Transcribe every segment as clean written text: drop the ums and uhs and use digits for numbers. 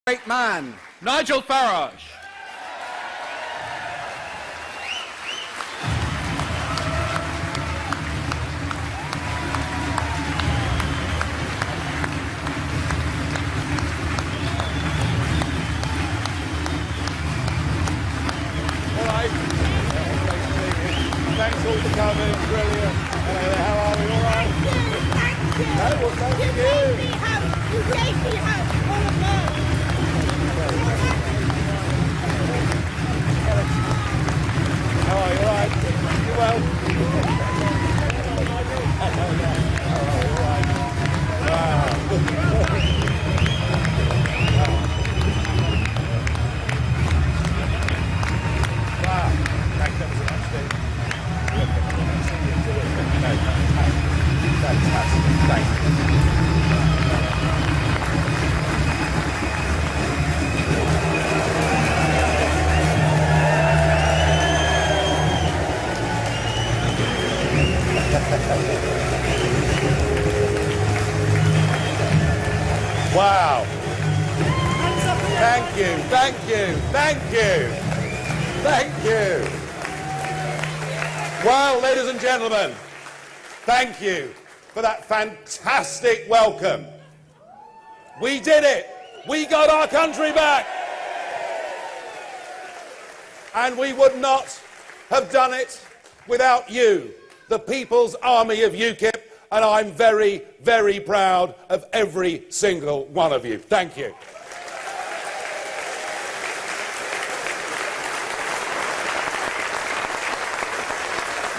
Great man, Nigel Farage. All right. Thanks all for coming. Brilliant. How are we? All right? Thank you. No, well, thank You made me happy. You made me happy. All of us. How are you? All right? You well? Wow. Thanks ever so much, Steve. Fantastic. Thanks. Wow. Thank you, thank you, thank you, thank you. Well, ladies and gentlemen, thank you for that fantastic welcome. We did it. We got our country back. And we would not have done it without you, the People's Army of UKIP, and I'm very, very proud of every single one of you. Thank you.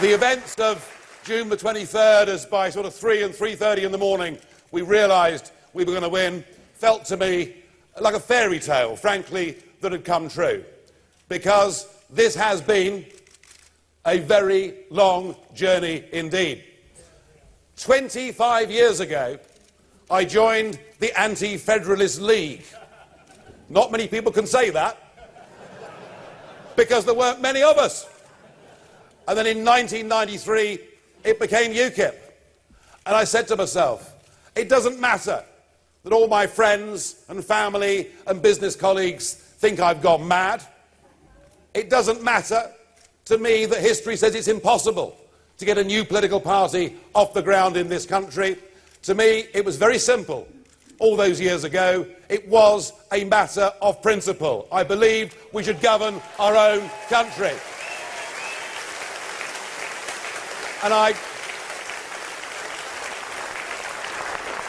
The events of June the 23rd, as by sort of 3 and 3:30 in the morning we realised we were going to win, felt to me like a fairy tale, frankly, that had come true. Because this has been a very long journey indeed. 25 years ago, I joined the Anti-Federalist League. Not many people can say that, because there weren't many of us. And then in 1993, it became UKIP. And I said to myself, it doesn't matter that all my friends and family and business colleagues think I've gone mad. It doesn't matter to me that history says it's impossible to get a new political party off the ground in this country. To me, it was very simple. All those years ago, it was a matter of principle. I believed we should govern our own country. And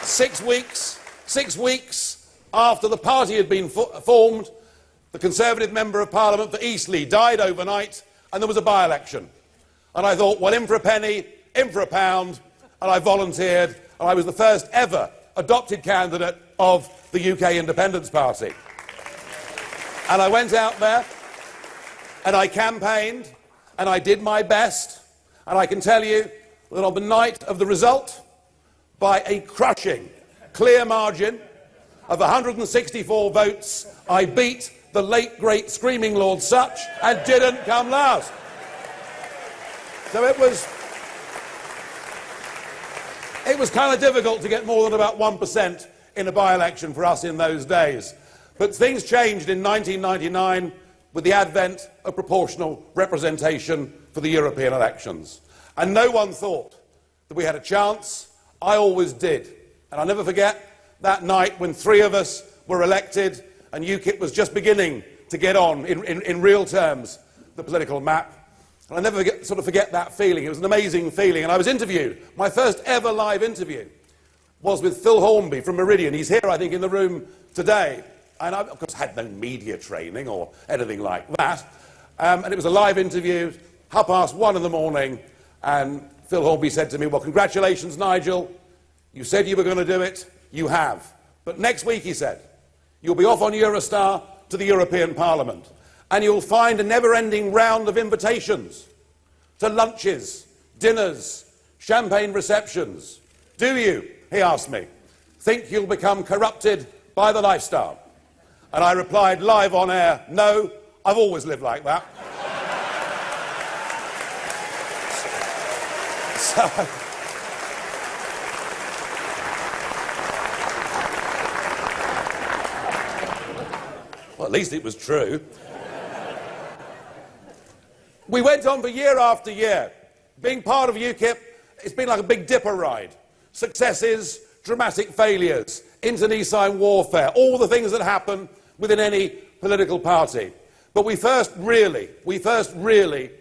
six weeks after the party had been formed, the Conservative Member of Parliament for Eastleigh died overnight, and there was a by-election. And I thought, well, in for a penny, in for a pound, and I volunteered, and I was the first ever adopted candidate of the UK Independence Party. And I went out there, and I campaigned, and I did my best, and I can tell you that on the night of the result, by a crushing, clear margin of 164 votes, I beat the late, great Screaming Lord Sutch and didn't come last. So it was kind of difficult to get more than about 1% in a by-election for us in those days. But things changed in 1999 with the advent of proportional representation for the European elections. And no one thought that we had a chance. I always did. And I'll never forget that night when 3 of us were elected and UKIP was just beginning to get on, in real terms, the political map. And I'll never forget that feeling. It was an amazing feeling. And I was interviewed. My first ever live interview was with Phil Hornby from Meridian. He's here, I think, in the room today. And I, of course, had no media training or anything like that. And it was a live interview, 1:30 in the morning. And Phil Hornby said to me, well, congratulations, Nigel. You said you were going to do it. You have. But next week, he said, you'll be off on Eurostar to the European Parliament. And you'll find a never-ending round of invitations to lunches, dinners, champagne receptions. Do you, he asked me, think you'll become corrupted by the lifestyle? And I replied live on air, no, I've always lived like that. Well, at least it was true. We went on for year after year. Being part of UKIP, it's been like a Big Dipper ride. Successes, dramatic failures, internecine warfare, all the things that happen within any political party. But we first really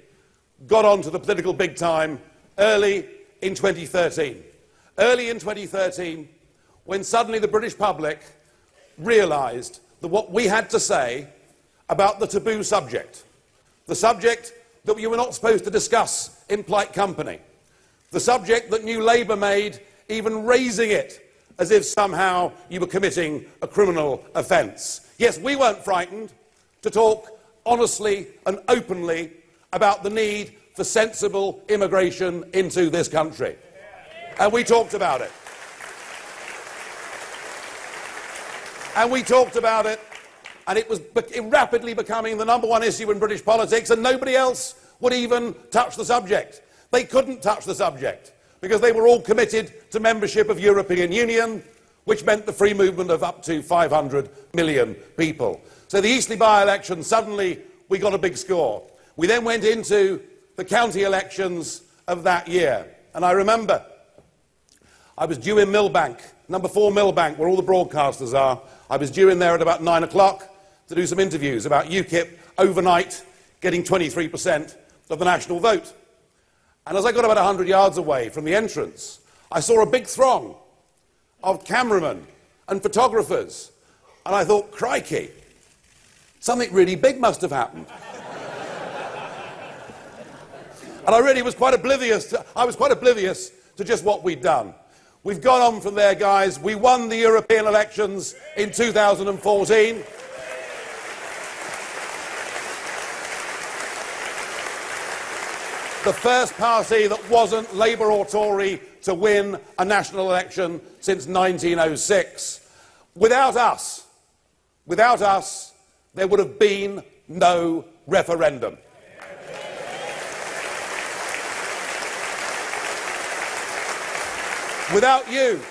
got onto the political big time early in 2013. Early in 2013, when suddenly the British public realised that what we had to say about the taboo subject, the subject that you were not supposed to discuss in polite company, the subject that New Labour made even raising it as if somehow you were committing a criminal offence. Yes, we weren't frightened to talk honestly and openly about the need for sensible immigration into this country. And we talked about it. And we talked about it, and it was rapidly becoming the #1 issue in British politics, and nobody else would even touch the subject. They couldn't touch the subject because they were all committed to membership of European Union, which meant the free movement of up to 500 million people. So the Eastleigh by-election, suddenly we got a big score. We then went into the county elections of that year. And I remember I was due in Millbank, number 4 Millbank, where all the broadcasters are. I was due in there at about 9 o'clock to do some interviews about UKIP overnight getting 23% of the national vote. And as I got about 100 yards away from the entrance, I saw a big throng of cameramen and photographers. And I thought, crikey, something really big must have happened. And I really was quite oblivious to just what we'd done. We've gone on from there, guys. We won the European elections in 2014. The first party that wasn't Labour or Tory to win a national election since 1906. Without us, there would have been no referendum. Without you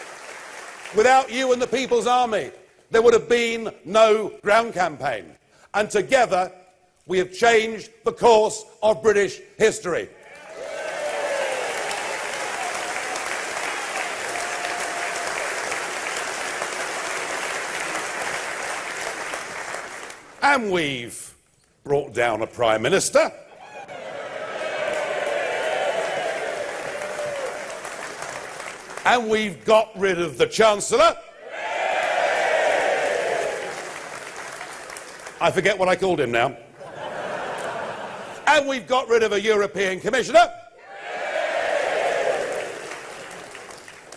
and the People's Army, there would have been no ground campaign. And together, we have changed the course of British history. And we've brought down a Prime Minister. And we've got rid of the Chancellor. I forget what I called him now. And we've got rid of a European Commissioner.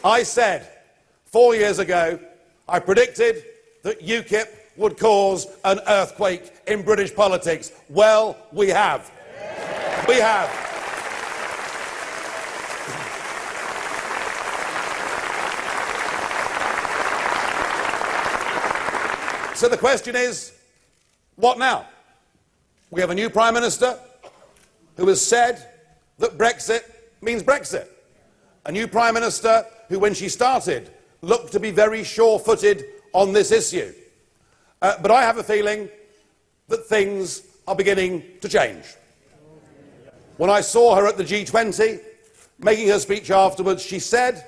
I said 4 years ago, I predicted that UKIP would cause an earthquake in British politics. Well, we have. We have. So the question is, what now? We have a new Prime Minister who has said that Brexit means Brexit. A new Prime Minister who, when she started, looked to be very sure-footed on this issue. But I have a feeling that things are beginning to change. When I saw her at the G20, making her speech afterwards, she said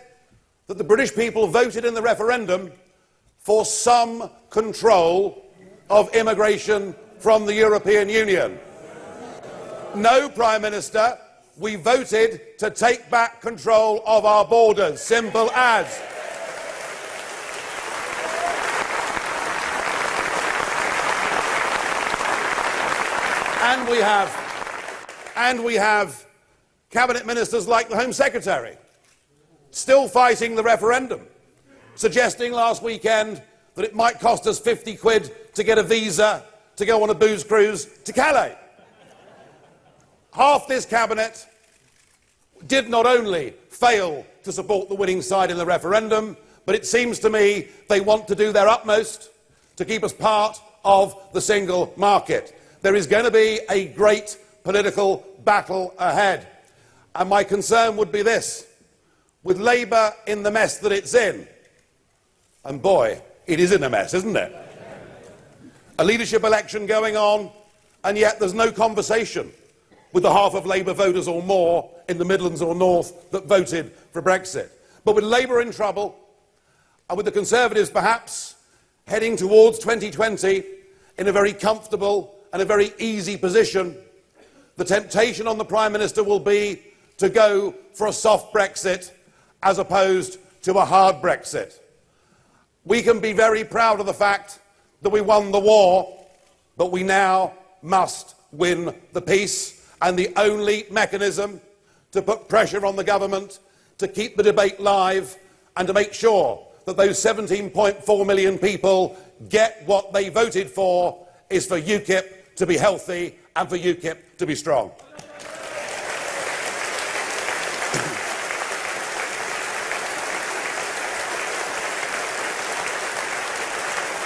that the British people voted in the referendum for some control of immigration from the European Union. No, Prime Minister, we voted to take back control of our borders. Simple as. And we have cabinet ministers like the Home Secretary still fighting the referendum, suggesting last weekend that it might cost us 50 quid to get a visa to go on a booze cruise to Calais. Half this cabinet did not only fail to support the winning side in the referendum, but it seems to me they want to do their utmost to keep us part of the single market. There is going to be a great political battle ahead. And my concern would be this. With Labour in the mess that it's in, and boy, it is in a mess, isn't it? a leadership election going on, and yet there's no conversation with the half of Labour voters or more in the Midlands or North that voted for Brexit. But with Labour in trouble, and with the Conservatives perhaps heading towards 2020 in a very comfortable and a very easy position, the temptation on the Prime Minister will be to go for a soft Brexit as opposed to a hard Brexit. We can be very proud of the fact that we won the war, but we now must win the peace, and the only mechanism to put pressure on the government to keep the debate live and to make sure that those 17.4 million people get what they voted for is for UKIP to be healthy and for UKIP to be strong.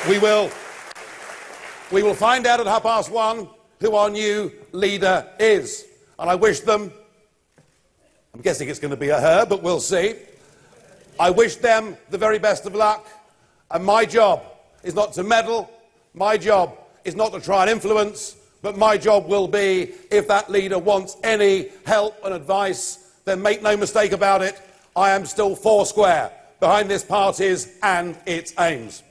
We will find out at 1:30 who our new leader is. And I wish them, I'm guessing it's going to be a her, but we'll see. I wish them the very best of luck. And my job is not to meddle. My job is not to try and influence. But my job will be, if that leader wants any help and advice, then make no mistake about it, I am still foursquare behind this party's and its aims.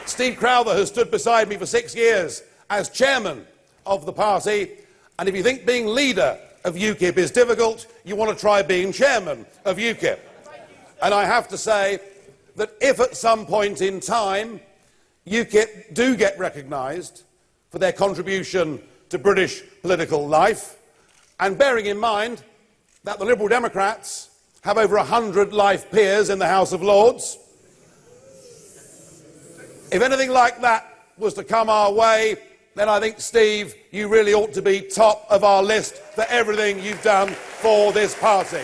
Steve Crowther has stood beside me for 6 years as chairman of the party, and if you think being leader of UKIP is difficult, you want to try being chairman of UKIP. And I have to say that if at some point in time UKIP do get recognised for their contribution to British political life, and bearing in mind that the Liberal Democrats have over 100 life peers in the House of Lords, if anything like that was to come our way, then I think, Steve, you really ought to be top of our list for everything you've done for this party.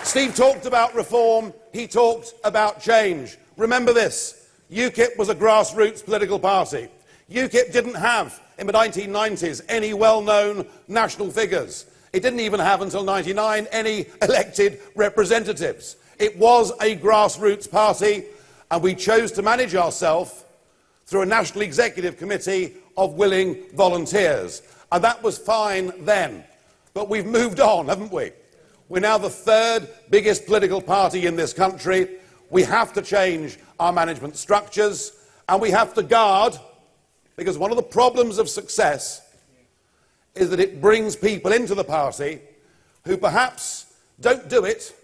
Steve talked about reform, he talked about change. Remember this, UKIP was a grassroots political party. UKIP didn't have, in the 1990s, any well-known national figures. It didn't even have, until 1999, any elected representatives. It was a grassroots party, and we chose to manage ourselves through a National Executive Committee of willing volunteers. And that was fine then. But we've moved on, haven't we? We're now the third biggest political party in this country. We have to change our management structures, and we have to guard, because one of the problems of success is that it brings people into the party who perhaps don't do it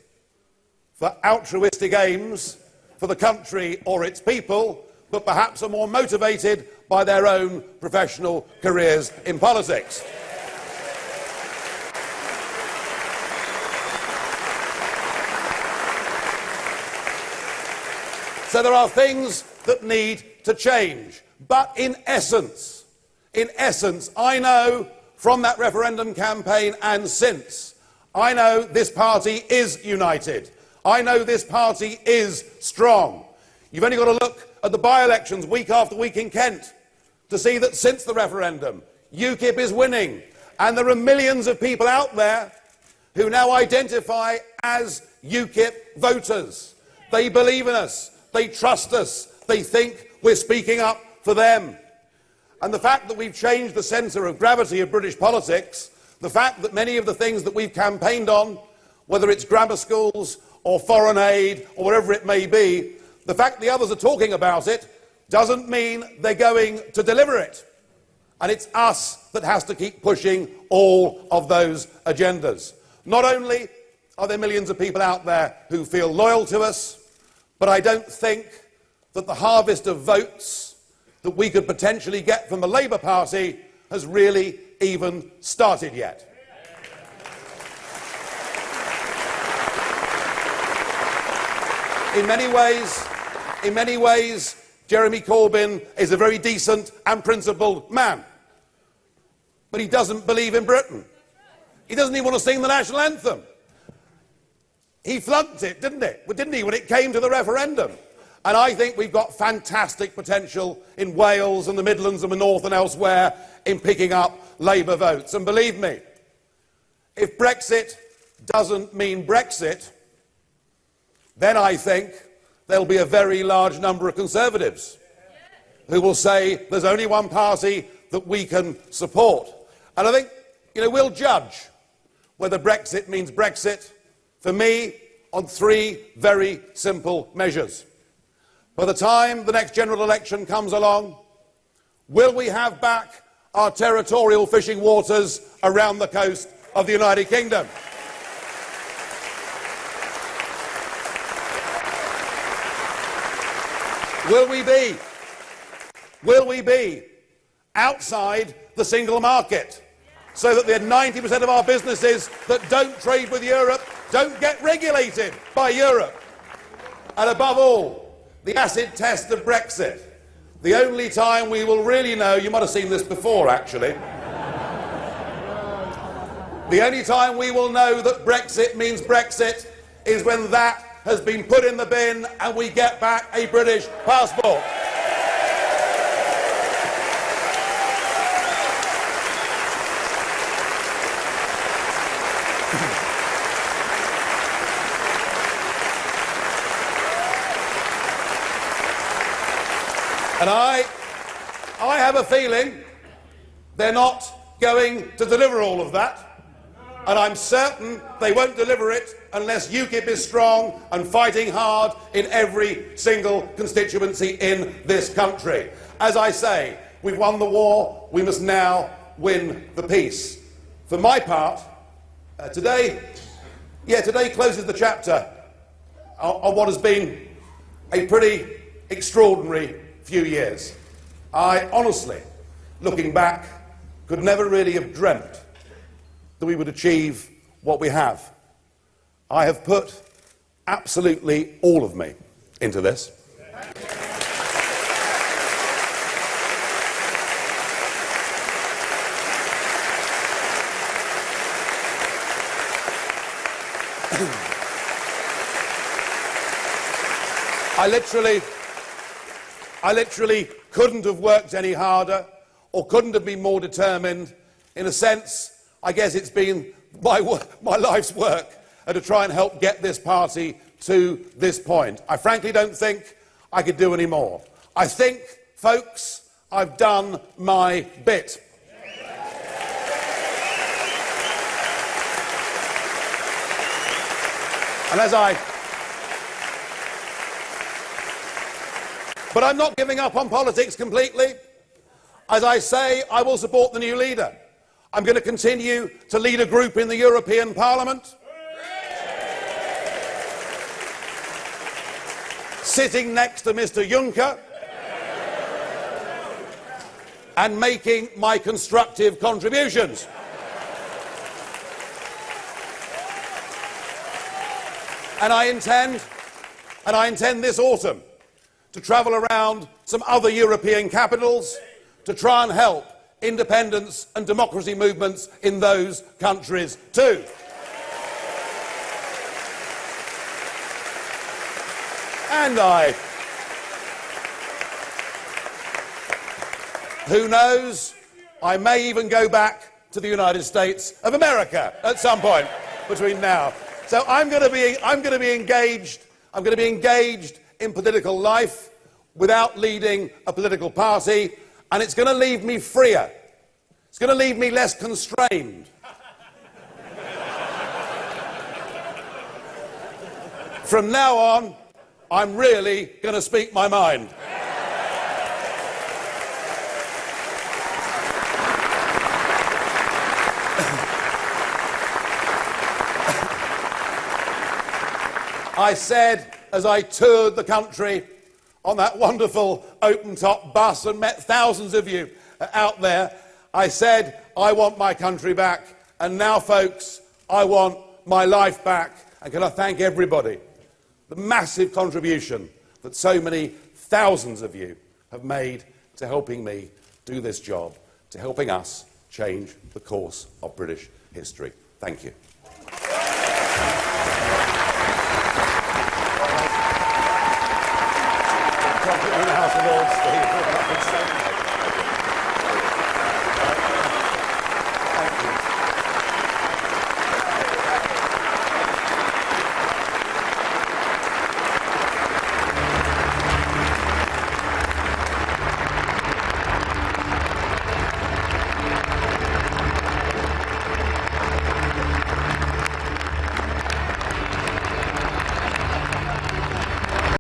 for altruistic aims for the country or its people, but perhaps are more motivated by their own professional careers in politics. So there are things that need to change. But in essence, I know from that referendum campaign and since, I know this party is united. I know this party is strong. You've only got to look at the by-elections week after week in Kent to see that since the referendum, UKIP is winning. And there are millions of people out there who now identify as UKIP voters. They believe in us. They trust us. They think we're speaking up for them. And the fact that we've changed the centre of gravity of British politics, the fact that many of the things that we've campaigned on, whether it's grammar schools or foreign aid or whatever it may be, the fact the others are talking about it doesn't mean they're going to deliver it. And it's us that has to keep pushing all of those agendas. Not only are there millions of people out there who feel loyal to us, but I don't think that the harvest of votes that we could potentially get from the Labour Party has really even started yet. In many ways, Jeremy Corbyn is a very decent and principled man. But he doesn't believe in Britain. He doesn't even want to sing the national anthem. He flunked it, didn't he, when it came to the referendum? And I think we've got fantastic potential in Wales and the Midlands and the North and elsewhere in picking up Labour votes. And believe me, if Brexit doesn't mean Brexit, then I think there'll be a very large number of Conservatives who will say there's only one party that we can support. And I think, we'll judge whether Brexit means Brexit, for me, on three very simple measures. By the time the next general election comes along, will we have back our territorial fishing waters around the coast of the United Kingdom? Will we be outside the single market so that the 90% of our businesses that don't trade with Europe don't get regulated by Europe? And above all, the acid test of Brexit. The only time we will really know, you might have seen this before actually, the only time we will know that Brexit means Brexit is when that has been put in the bin and we get back a British passport. And I have a feeling they're not going to deliver all of that. And I'm certain they won't deliver it unless UKIP is strong and fighting hard in every single constituency in this country. As I say, we've won the war, we must now win the peace. For my part, today closes the chapter on what has been a pretty extraordinary few years. I honestly, looking back, could never really have dreamt that we would achieve what we have. I have put absolutely all of me into this. I literally couldn't have worked any harder or couldn't have been more determined. In a sense, I guess it's been my life's work to try and help get this party to this point. I frankly don't think I could do any more. I think, folks, I've done my bit. And but I'm not giving up on politics completely. As I say, I will support the new leader. I'm going to continue to lead a group in the European Parliament, sitting next to Mr. Juncker, and making my constructive contributions. And I intend this autumn to travel around some other European capitals to try and help independence and democracy movements in those countries too. And who knows, I may even go back to the United States of America at some point between now. So I'm going to be engaged in political life without leading a political party, and it's going to leave me freer. It's going to leave me less constrained. From now on, I'm really going to speak my mind. I said, as I toured the country on that wonderful open-top bus and met thousands of you out there, I said, I want my country back. And now, folks, I want my life back. And can I thank everybody? The massive contribution that so many thousands of you have made to helping me do this job, to helping us change the course of British history. Thank you. Steve.